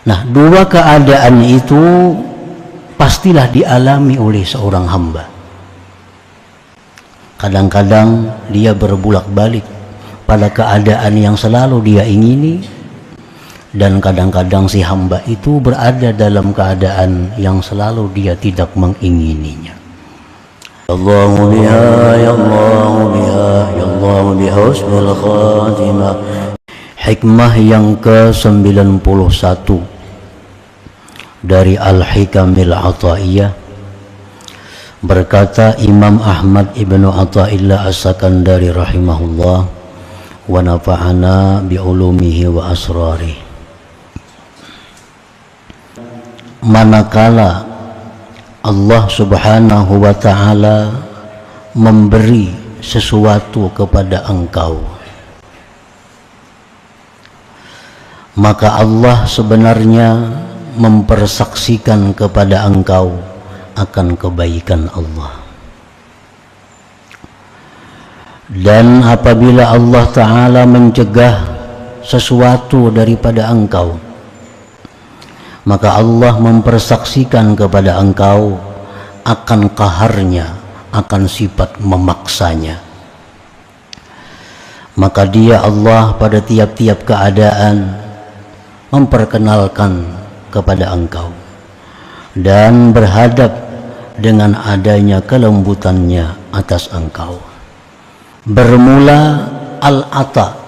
Nah, dua keadaan itu pastilah dialami oleh seorang hamba. Kadang-kadang dia berbulak-balik pada keadaan yang selalu dia ingini, dan kadang-kadang si hamba itu berada dalam keadaan yang selalu dia tidak mengingininya. Allahu biha, ya Allahu biha, ya Allahu biha husnul khatimah. Hikmah yang ke-91 dari Al-Hikamil Ata'iyah, berkata Imam Ahmad ibnu Ata'illah As-Sakandari rahimahullah, wa nafa'ana bi'ulumihi wa asrarih. Manakala Allah subhanahu wa ta'ala memberi sesuatu kepada engkau, maka Allah sebenarnya mempersaksikan kepada engkau akan kebaikan Allah. Dan apabila Allah Ta'ala mencegah sesuatu daripada engkau, maka Allah mempersaksikan kepada engkau akan qaharnya, akan sifat memaksanya. Maka dia Allah pada tiap-tiap keadaan memperkenalkan kepada engkau dan berhadap dengan adanya kelembutannya atas engkau. Bermula al-ata.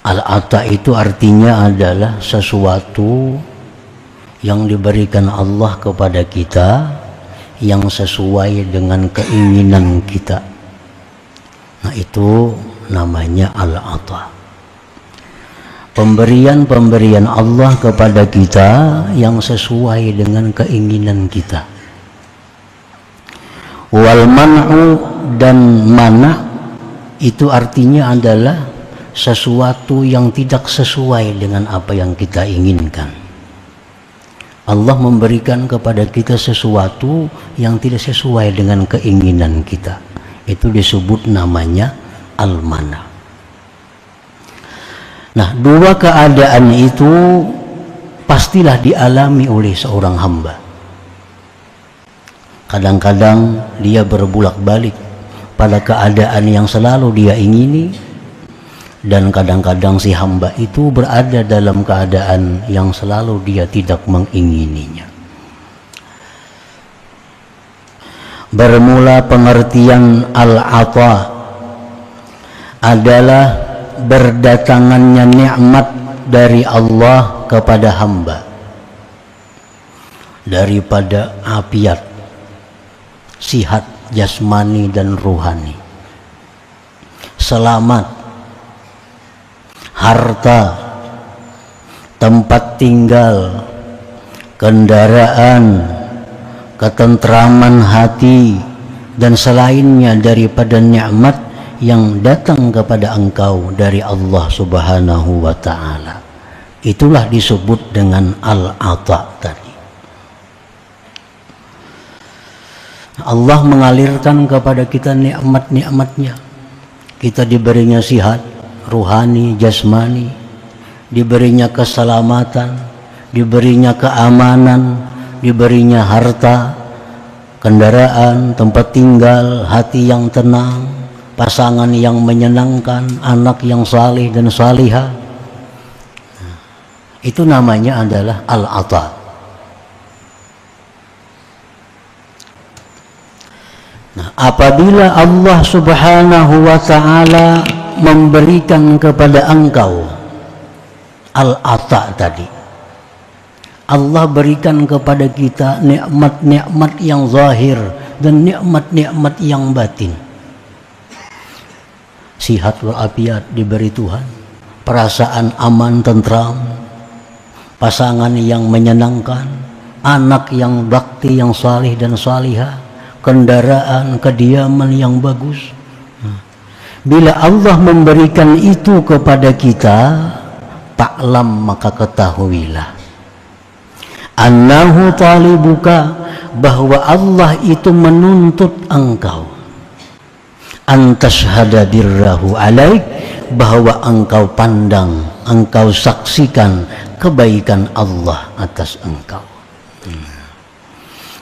Al-ata itu artinya adalah sesuatu yang diberikan Allah kepada kita yang sesuai dengan keinginan kita. Nah, itu namanya al-ata. Pemberian-pemberian Allah kepada kita yang sesuai dengan keinginan kita. Wal man'u, dan mana itu artinya adalah sesuatu yang tidak sesuai dengan apa yang kita inginkan. Allah memberikan kepada kita sesuatu yang tidak sesuai dengan keinginan kita. Itu disebut namanya al-mana. Nah, dua keadaan itu pastilah dialami oleh seorang hamba. Kadang-kadang dia berbulak-balik pada keadaan yang selalu dia ingini, dan kadang-kadang si hamba itu berada dalam keadaan yang selalu dia tidak mengingininya. Bermula pengertian al-ata adalah berdatangannya nikmat dari Allah kepada hamba, daripada afiat, sihat jasmani dan ruhani, selamat, harta, tempat tinggal, kendaraan, ketentraman hati, dan selainnya daripada nikmat yang datang kepada engkau dari Allah subhanahu wa ta'ala. Itulah disebut dengan al-ata tadi. Allah mengalirkan kepada kita nikmat-nikmatnya. Kita diberinya sihat ruhani, jasmani, diberinya keselamatan, diberinya keamanan, diberinya harta, kendaraan, tempat tinggal, hati yang tenang, pasangan yang menyenangkan, anak yang saleh dan salihah. Itu namanya adalah al-ata. Nah, apabila Allah subhanahu wa ta'ala memberikan kepada engkau al-ata tadi, Allah berikan kepada kita nikmat-nikmat yang zahir dan nikmat-nikmat yang batin. Sihat walafiat diberi Tuhan, perasaan aman tentram, pasangan yang menyenangkan, anak yang bakti, yang salih dan salihah, kendaraan, kediaman yang bagus. Bila Allah memberikan itu kepada kita, ta'lam, maka ketahuilah annahu talibuka, bahwa Allah itu menuntut engkau antashhada birrahu alaik, bahwa engkau pandang engkau saksikan kebaikan Allah atas engkau.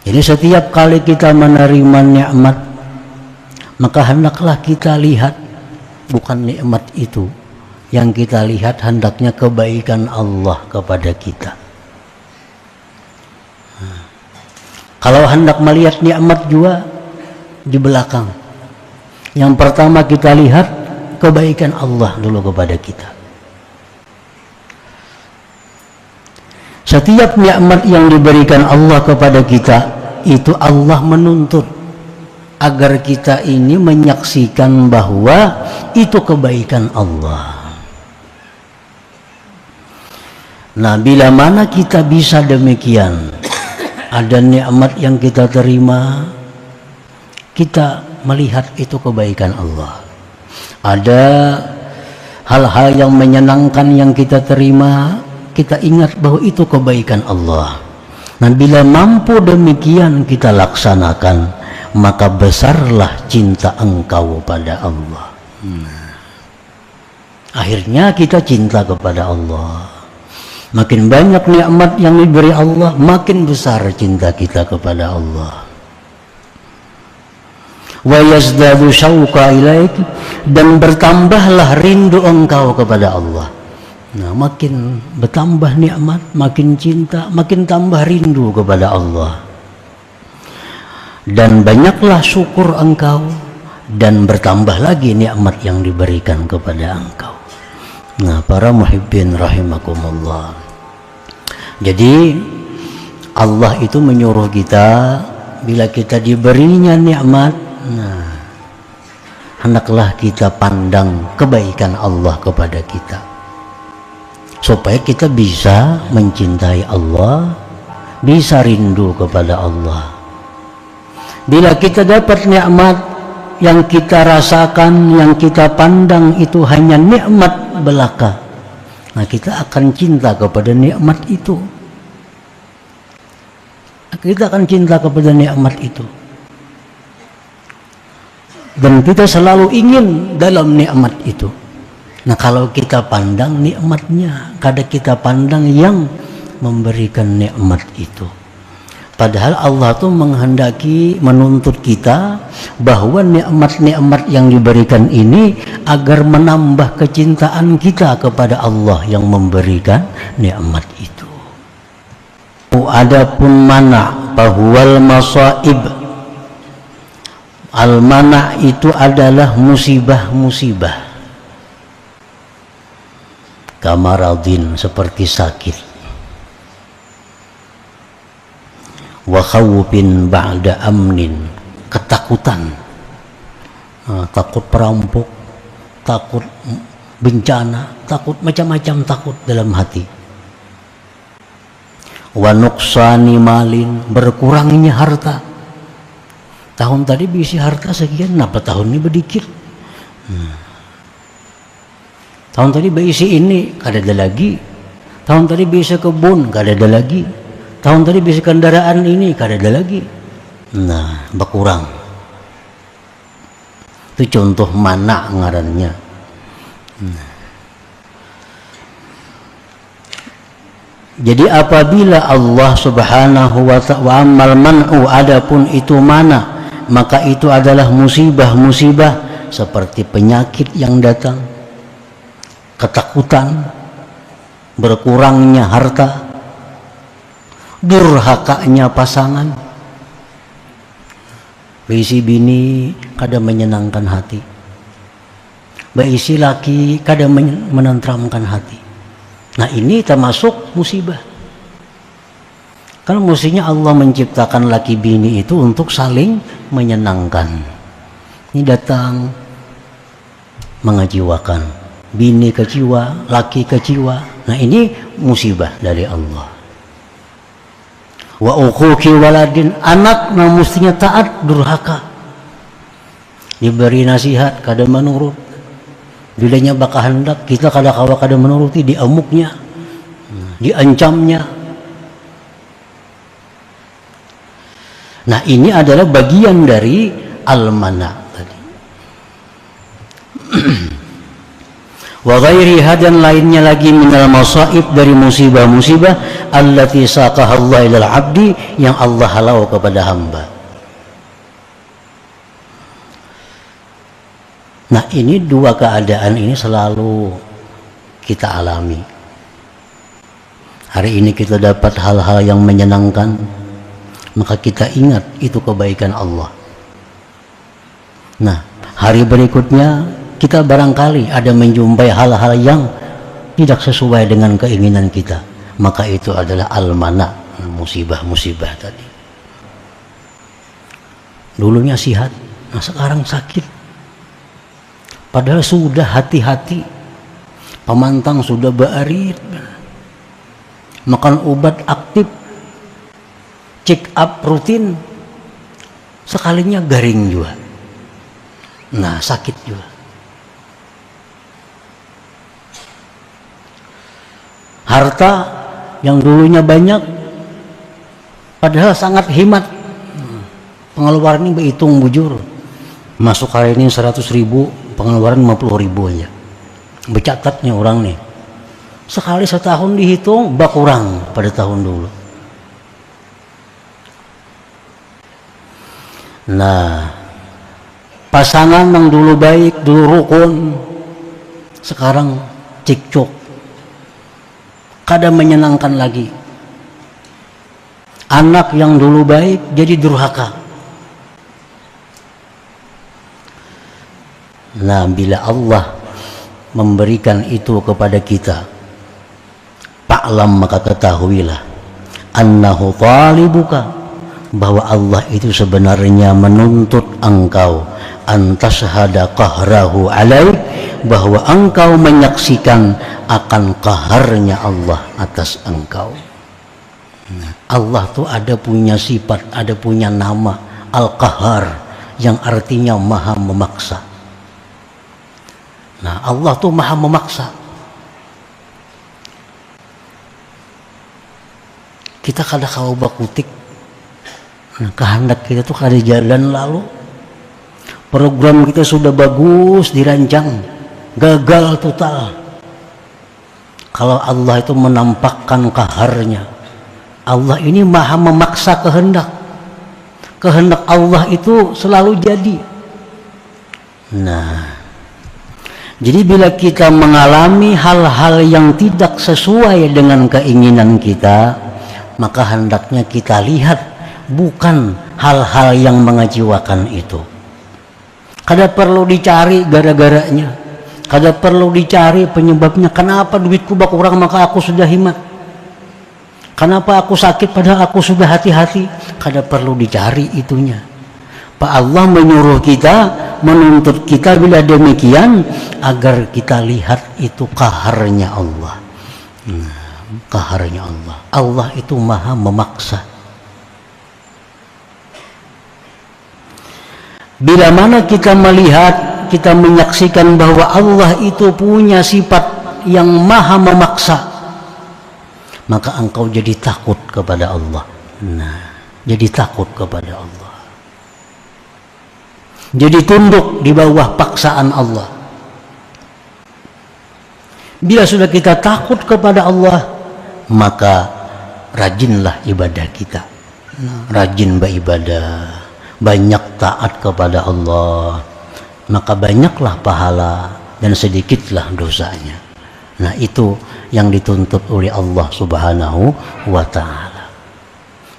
Jadi setiap kali kita menerima nikmat, maka hendaklah kita lihat bukan nikmat itu yang kita lihat, hendaknya kebaikan Allah kepada kita. Kalau hendak melihat nikmat juga di belakang, yang pertama kita lihat kebaikan Allah dulu kepada kita. Setiap nikmat yang diberikan Allah kepada kita, itu Allah menuntut agar kita ini menyaksikan bahwa itu kebaikan Allah. Nah, bila mana kita bisa demikian, ada nikmat yang kita terima, kita melihat itu kebaikan Allah. Ada hal-hal yang menyenangkan yang kita terima, kita ingat bahwa itu kebaikan Allah. Nah, bila mampu demikian kita laksanakan, maka besarlah cinta engkau pada Allah. Akhirnya kita cinta kepada Allah. Makin banyak nikmat yang diberi Allah, makin besar cinta kita kepada Allah. Wa yazdadu syauqa ilaik, dan bertambahlah rindu engkau kepada Allah. Nah, makin bertambah nikmat, makin cinta, makin tambah rindu kepada Allah. Dan banyaklah syukur engkau, dan bertambah lagi nikmat yang diberikan kepada engkau. Nah, para muhibbin rahimakumullah. Jadi Allah itu menyuruh kita, bila kita diberinya nikmat, nah, hendaklah kita pandang kebaikan Allah kepada kita, supaya kita bisa mencintai Allah, bisa rindu kepada Allah. Bila kita dapat nikmat, yang kita rasakan, yang kita pandang itu hanya nikmat belaka, nah kita akan cinta kepada nikmat itu. Kita akan cinta kepada nikmat itu. Dan kita selalu ingin dalam nikmat itu. Nah, kalau kita pandang nikmatnya, kadang kita pandang yang memberikan nikmat itu. Padahal Allah tuh menghendaki, menuntut kita bahwa nikmat-nikmat yang diberikan ini agar menambah kecintaan kita kepada Allah yang memberikan nikmat itu. Adapun mana bahwal masaib, al-mana itu adalah musibah-musibah, kamaradin seperti sakit, wa khawfin ba'da amnin, ketakutan, takut perampok, takut bencana, takut macam-macam takut dalam hati. Wa nuqsani malin, berkurangnya harta. Tahun tadi bisi harta sekian, kenapa tahun ini sedikit? Tahun tadi berisi ini, kada ada lagi. Tahun tadi bisa kebun, kada ada lagi. Tahun tadi bisa kendaraan ini, kada ada lagi. Nah, berkurang. Itu contoh mana ngarannya. Jadi apabila Allah subhanahu wa ta'ala amal man'u, adapun itu mana, maka itu adalah musibah-musibah seperti penyakit yang datang, ketakutan, berkurangnya harta, durhakanya pasangan. Berisi bini kada menyenangkan hati, berisi laki kada menenteramkan hati. Nah, ini termasuk musibah. Karena mestinya Allah menciptakan laki bini itu untuk saling menyenangkan. Ini datang mengajiwakan, bini kecewa, laki kecewa. Nah, ini musibah dari Allah. Wa uquqi waladin, anak nah mestinya taat, durhaka. Diberi nasihat kada menurut. Bilanya bakal hendak, kita kada-kada kada menuruti, diamuknya, diancamnya. Nah, ini adalah bagian dari al-mana tadi. wa ghairiha, dan lainnya lagi minal masaib, dari musibah-musibah allati saqaha Allah ilal abdi, yang Allah halau kepada hamba. Nah, ini dua keadaan ini selalu kita alami. Hari ini kita dapat hal-hal yang menyenangkan, maka kita ingat itu kebaikan Allah. Nah, hari berikutnya kita barangkali ada menjumpai hal-hal yang tidak sesuai dengan keinginan kita, maka itu adalah almana, musibah-musibah tadi. Dulunya sehat, nah sekarang sakit. Padahal sudah hati-hati, pemantang sudah baarit, makan obat aktif, check up rutin, sekalinya garing juga. Nah, sakit juga. Harta yang dulunya banyak, padahal sangat hemat, pengeluaran ini berhitung bujur. Masuk hari ini 100.000, pengeluaran 50.000 aja. Bercatatnya orang nih, sekali setahun dihitung berkurang pada tahun dulu. Nah, pasangan yang dulu baik, dulu rukun, sekarang cekcok, kada menyenangkan lagi. Anak yang dulu baik jadi durhaka. Nah, bila Allah memberikan itu kepada kita, fa'lam, maka ketahuilah, annahu talibuka, bahwa Allah itu sebenarnya menuntut engkau, antashhada qahrahu alaik, bahwa engkau menyaksikan akan qaharnya Allah atas engkau. Allah tuh ada punya sifat, ada punya nama Al-Qahar, yang artinya maha memaksa. Nah, Allah tuh maha memaksa. Kita kada kau bakutik. Nah, kehendak kita tuh kada jalan lalu. Program kita sudah bagus dirancang, gagal total. Kalau Allah itu menampakkan qaharnya, Allah ini maha memaksa kehendak. Kehendak Allah itu selalu jadi. Nah, jadi bila kita mengalami hal-hal yang tidak sesuai dengan keinginan kita, maka hendaknya kita lihat bukan hal-hal yang mengecewakan itu. Kada perlu dicari gara-garanya, kada perlu dicari penyebabnya. Kenapa duitku berkurang maka aku sudah hemat? Kenapa aku sakit padahal aku sudah hati-hati? Kada perlu dicari itunya. Pak Allah menyuruh kita, menuntut kita bila demikian, agar kita lihat itu qaharnya Allah. Qaharnya Allah. Allah itu maha memaksa. Bila mana kita melihat, kita menyaksikan bahwa Allah itu punya sifat yang maha memaksa, maka engkau jadi takut kepada Allah. Nah, jadi takut kepada Allah. Jadi tunduk di bawah paksaan Allah. Bila sudah kita takut kepada Allah, maka rajinlah ibadah kita. Rajin beribadah, banyak taat kepada Allah, maka banyaklah pahala dan sedikitlah dosanya. Nah, itu yang dituntut oleh Allah Subhanahu wa ta'ala.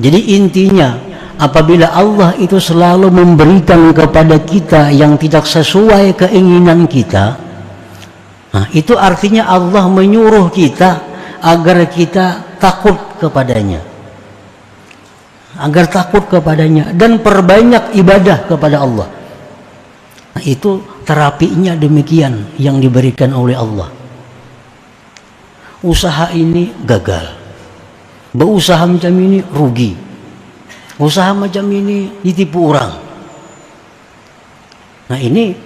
Jadi intinya, apabila Allah itu selalu memberikan kepada kita yang tidak sesuai keinginan kita, nah itu artinya Allah menyuruh kita agar kita takut kepadanya, agar takut kepadanya dan perbanyak ibadah kepada Allah. Nah, itu terapinya demikian yang diberikan oleh Allah. Usaha ini gagal, berusaha macam ini rugi, usaha macam ini ditipu orang. Nah, ini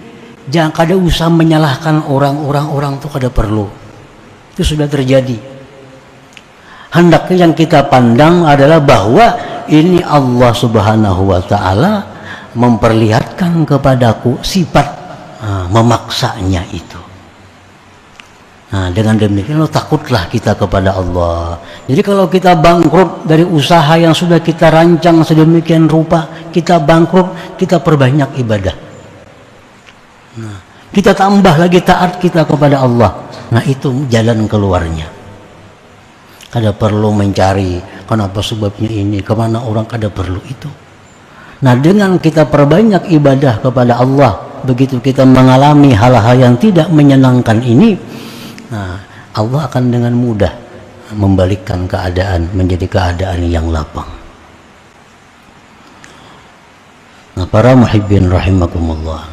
jangan kada usah menyalahkan orang itu kada perlu. Itu sudah terjadi. Hendaknya yang kita pandang adalah bahwa ini Allah Subhanahu wa ta'ala memperlihatkan kepadaku sifat memaksanya itu. Nah, dengan demikian takutlah kita kepada Allah. Jadi kalau kita bangkrut dari usaha yang sudah kita rancang sedemikian rupa, kita bangkrut, kita perbanyak ibadah. Nah, kita tambah lagi taat kita kepada Allah. Nah, itu jalan keluarnya. Kada perlu mencari kenapa sebabnya ini, kemana orang, kada perlu itu. Nah, dengan kita perbanyak ibadah kepada Allah, begitu kita mengalami hal-hal yang tidak menyenangkan ini, nah, Allah akan dengan mudah membalikkan keadaan menjadi keadaan yang lapang. Nah, para muhibbin rahimakumullah,